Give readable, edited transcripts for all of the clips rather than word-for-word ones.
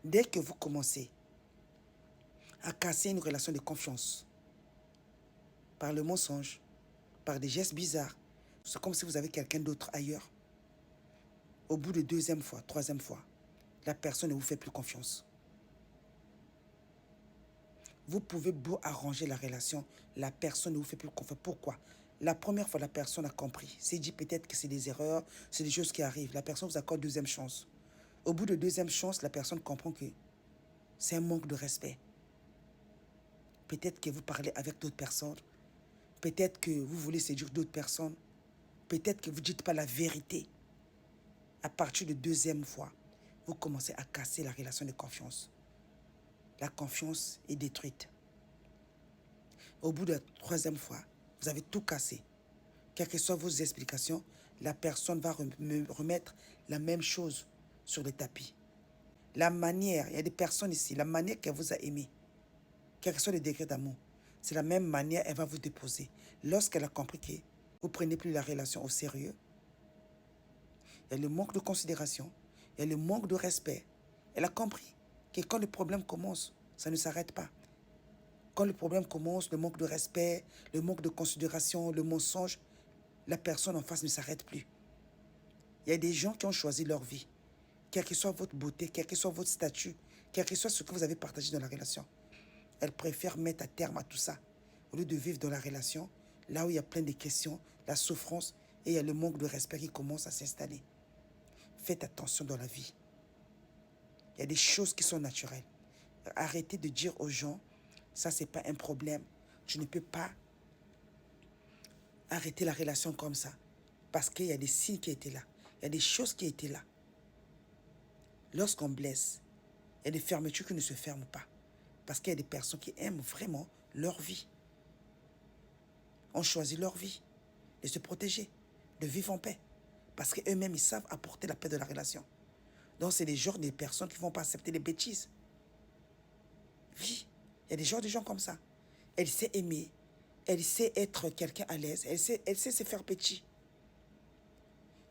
Dès que vous commencez à casser une relation de confiance par le mensonge, par des gestes bizarres, c'est comme si vous avez quelqu'un d'autre ailleurs. Au bout de deuxième fois, troisième fois, la personne ne vous fait plus confiance. Vous pouvez beau arranger la relation, la personne ne vous fait plus confiance. Pourquoi? La première fois, la personne a compris. C'est dit peut-être que c'est des erreurs, c'est des choses qui arrivent. La personne vous accorde deuxième chance. Au bout de deuxième chance, la personne comprend que c'est un manque de respect. Peut-être que vous parlez avec d'autres personnes. Peut-être que vous voulez séduire d'autres personnes. Peut-être que vous ne dites pas la vérité. À partir de deuxième fois, vous commencez à casser la relation de confiance. La confiance est détruite. Au bout de la troisième fois, vous avez tout cassé. Quelles que soient vos explications, la personne va remettre la même chose sur le tapis. La manière, il y a des personnes ici, la manière qu'elle vous a aimé, quel que soit le degré d'amour, c'est la même manière qu'elle va vous déposer. Lorsqu'elle a compris que vous ne prenez plus la relation au sérieux, il y a le manque de considération, il y a le manque de respect. Elle a compris que quand le problème commence, ça ne s'arrête pas. Quand le problème commence, le manque de respect, le manque de considération, le mensonge, la personne en face ne s'arrête plus. Il y a des gens qui ont choisi leur vie, quelle que soit votre beauté, quel que soit votre statut, quel que soit ce que vous avez partagé dans la relation. Elles préfèrent mettre à terme à tout ça, au lieu de vivre dans la relation, là où il y a plein de questions, la souffrance et il y a le manque de respect qui commence à s'installer. Faites attention dans la vie. Il y a des choses qui sont naturelles. Arrêtez de dire aux gens, ça c'est pas un problème, je ne peux pas arrêter la relation comme ça. Parce qu'il y a des signes qui étaient là, il y a des choses qui étaient là. Lorsqu'on blesse, il y a des fermetures qui ne se ferment pas. Parce qu'il y a des personnes qui aiment vraiment leur vie. On choisit leur vie, de se protéger, de vivre en paix. Parce qu'eux-mêmes, ils savent apporter la paix de la relation. Donc, c'est des genres de personnes qui ne vont pas accepter les bêtises. Oui, il y a des genres de gens comme ça. Elle sait aimer, elle sait être quelqu'un à l'aise, elle sait se faire petit.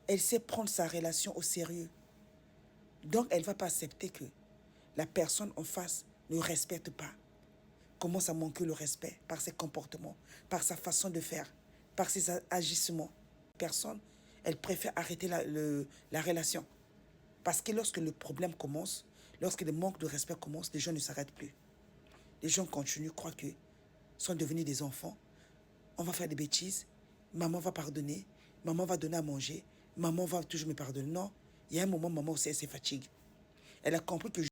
Elle sait prendre sa relation au sérieux. Donc, elle ne va pas accepter que la personne en face ne respecte pas. Commence à manquer le respect par ses comportements, par sa façon de faire, par ses agissements. Personne, elle préfère arrêter la relation. Parce que lorsque le problème commence, lorsque le manque de respect commence, les gens ne s'arrêtent plus. Les gens continuent, croient qu'ils sont devenus des enfants. On va faire des bêtises, maman va pardonner, maman va donner à manger, maman va toujours me pardonner. Non, il y a un moment, maman aussi, elle se fatigue. Elle a compris que